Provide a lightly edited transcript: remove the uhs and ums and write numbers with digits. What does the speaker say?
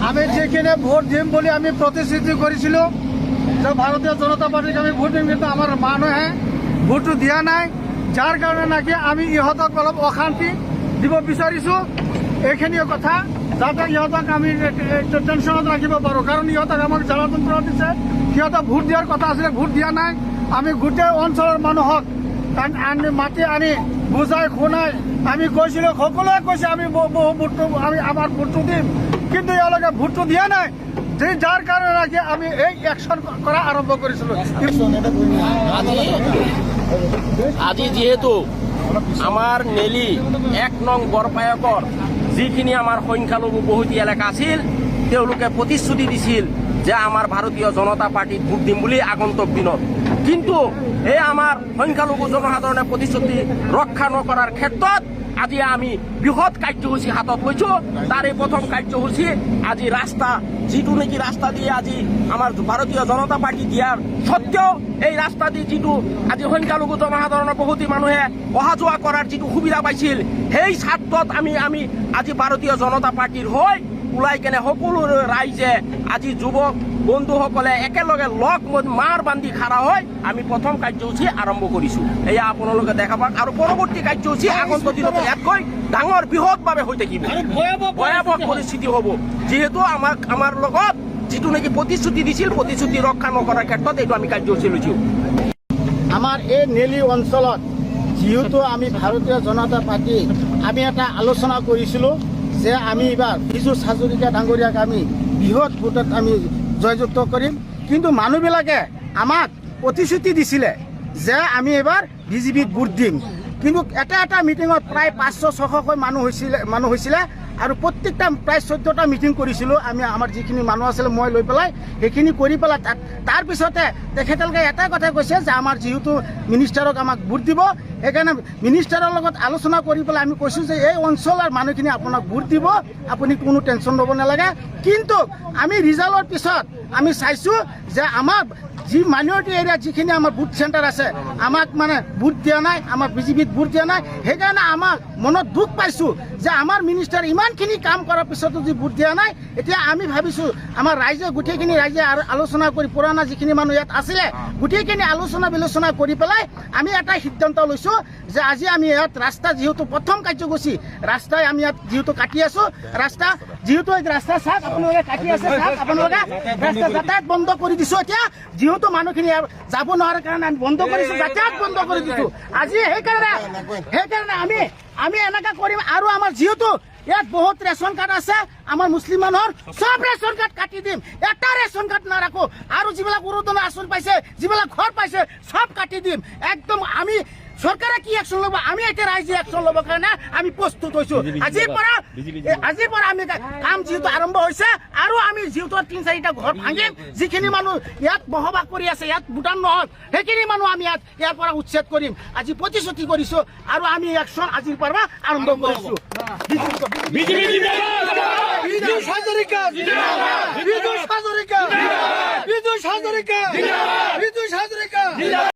আমি যেখানে ভোট দিম বলে আমি প্রতিশ্রুতি করেছিল যে ভারতীয় জনতা পার্টিকে আমি ভোট দিম, কিন্তু আমার মানুহে ভোটটো দিয়া নাই। যার কারণে নাকি আমি ইহঁতক অলপ অশান্তি দিব বিচাৰিছোঁ। এইখিনিয়ে কথা, যাতে ইহঁতক আমি টেনশ্যনত ৰাখিব পাৰোঁ। কাৰণ ইহঁতক আমাক জ্বালা যন্ত্ৰণা দিছে। সিহঁতক ভোট দিয়াৰ কথা আছিলে, ভোট দিয়া নাই। আমি গোটেই অঞ্চলৰ মানুহক মাতি আনি বুজাই শুনাই আমি কৈছিলোঁ, সকলোৱে কৈছে আমি ভোটটো আমাৰ ভোটটো দিম, কিন্তু এওঁলোকে ভোটটো দিয়া নাই। যাৰ কাৰণে নাকি আমি এই একশ্যন কৰা আৰম্ভ কৰিছিলোঁ। আজি যিহেতু আমাৰ নেলি 1 নং বৰপায়কৰ যিখিনি আমাৰ সংখ্যালঘু বহুতি এলেকা আছিল, তেওঁলোকে প্ৰতিশ্ৰুতি দিছিল যে আমাৰ ভাৰতীয় জনতা পাৰ্টিত ভোট দিম বুলি আগন্তুক দিনত। কিন্তু এই আমাৰ সংখ্যালঘু জনসাধাৰণে প্ৰতিশ্ৰুতি ৰক্ষা নকৰাৰ ক্ষেত্ৰত আজি আমি বৃহৎ কাৰ্যসূচী হাতত লৈছোঁ। তাৰে প্ৰথম কাৰ্যসূচী আজি ৰাস্তা, যিটো নেকি ৰাস্তা দিয়ে আজি আমাৰ ভাৰতীয় জনতা পাৰ্টি দিয়াৰ সত্ত্বেও এই ৰাস্তা দি যিটো আজি সংখ্যালঘু জনসাধাৰণৰ বহুতো মানুহে অহা যোৱা কৰাৰ যিটো সুবিধা পাইছিল, সেই স্বাৰ্থত আমি আজি ভাৰতীয় জনতা পাৰ্টিৰ হৈ ওলাই কেনে সকলো ৰাইজে আজি যুৱক বন্ধুসকলে একেলগে লগ মাৰ বান্ধি খাৰা হৈ আমি প্ৰথম কাৰ্যসূচী আৰম্ভ কৰিছোঁ। এয়া আপোনালোকে দেখা পাওক, আৰু পৰৱৰ্তী কাৰ্যসূচী আগন্তুক দিনত ইয়াতকৈ ডাঙৰ বৃহৎভাৱে হৈ থাকিব, ভয়াৱহ পৰিস্থিতি হ'ব। যিহেতু আমাৰ লগত যিটো নেকি প্ৰতিশ্ৰুতি দিছিল, প্ৰতিশ্ৰুতি ৰক্ষা নকৰাৰ ক্ষেত্ৰত এইটো আমি কাৰ্যসূচী লৈছোঁ। আমাৰ এই নেলি অঞ্চলত যিহেতু আমি ভাৰতীয় জনতা পাৰ্টি আমি এটা আলোচনা কৰিছিলোঁ যে আমি এইবাৰ পীযুষ হাজৰিকা ডাঙৰীয়াক আমি বৃহৎ ভোটত আমি জয়যুক্ত কৰিম। কিন্তু মানুহবিলাকে আমাক প্ৰতিশ্ৰুতি দিছিলে যে আমি এইবাৰ বিজেপিক ভোট দিম। কিন্তু এটা মিটিঙত প্ৰায় 500-600কৈ মানুহ হৈছিলে আৰু প্ৰত্যেকটা প্ৰায় 14টা মিটিং কৰিছিলোঁ আমি। আমাৰ যিখিনি মানুহ আছিলে মই লৈ পেলাই সেইখিনি কৰি পেলাই তাৰপিছতে তেখেতলোকে এটা কথা কৈছে যে আমাৰ যিহেতু মিনিষ্টাৰক আমাক ভোট দিব, সেইকাৰণে মিনিষ্টাৰৰ লগত আলোচনা কৰি পেলাই আমি কৈছোঁ যে এই অঞ্চলৰ মানুহখিনি আপোনাক ভোট দিব, আপুনি কোনো টেনশ্যন ল'ব নালাগে। কিন্তু আমি ৰিজাল্টৰ পিছত আমি চাইছোঁ যে আমাৰ যি মাইনৰিটি এৰিয়াত যিখিনি আমাৰ বুথ চেণ্টাৰ আছে, আমাক মানে ভোট দিয়া নাই, আমাৰ বিজেপিত ভোট দিয়া নাই। সেইকাৰণে আমাক মনত দুখ পাইছোঁ যে আমাৰ মিনিষ্টাৰ ইমানখিনি কাম কৰাৰ পিছতো যি ভোট দিয়া নাই। এতিয়া আমি ভাবিছোঁ আমাৰ ৰাইজে গোটেইখিনি ৰাইজে আলোচনা কৰি, পুৰণা যিখিনি মানুহ ইয়াত আছিলে গোটেইখিনি আলোচনা বিলোচনা কৰি পেলাই আমি এটা সিদ্ধান্ত লৈছোঁ যে আজি আমি ইয়াত ৰাস্তা যিহেতু প্ৰথম কাৰ্যসূচী ৰাস্তাই আমি ইয়াত যিহেতু কাটি আছোঁ, ৰাস্তা যিহেতু ৰাস্তা চাওক আপোনালোকে কাটি আছে, চাওক আপোনালোকে ৰাস্তা যাতায়াত বন্ধ কৰি দিছোঁ। এতিয়া যিহেতু মানুহখিনি যাব নোৱাৰাৰ কাৰণে আমি বন্ধ কৰিছোঁ, যাতায়াত বন্ধ কৰি দিছোঁ আজি। সেইকাৰণে আমি এনেকৈ কৰিম। আৰু আমাৰ যিহেতু ইয়াত বহুত ৰেচন কাৰ্ড আছে, আমাৰ মুছলিম মানুহৰ চব ৰেচন কাৰ্ড কাটি দিম, এটা ৰেচন কাৰ্ড নাৰাখো। আৰু যিবিলাক অৰুণোদয় আঁচনি পাইছে, যিবিলাক ঘৰ পাইছে, চব কাটি দিম একদম। আমি চৰকাৰে কি একশ্যন ল'ব, আমি এতিয়া ৰাইজে একশ্যন ল'বৰ কাৰণে আমি প্ৰস্তুত হৈছোঁ। আজিৰ পৰা আমি কাম যিহেতু আৰম্ভ হৈছে, আৰু আমি যিহেতু 3-4টা ঘৰ ভাঙিম। যিখিনি মানুহ ইয়াত বসবাস কৰি আছে, ইয়াত ভোটাৰ নহ'ল, সেইখিনি মানুহ আমি ইয়াৰ পৰা উচ্ছেদ কৰিম আজি প্ৰতিশ্ৰুতি কৰিছোঁ। আৰু আমি একশ্যন আজিৰ পৰা আৰম্ভ কৰিছোঁ। বিজু হাজৰিকা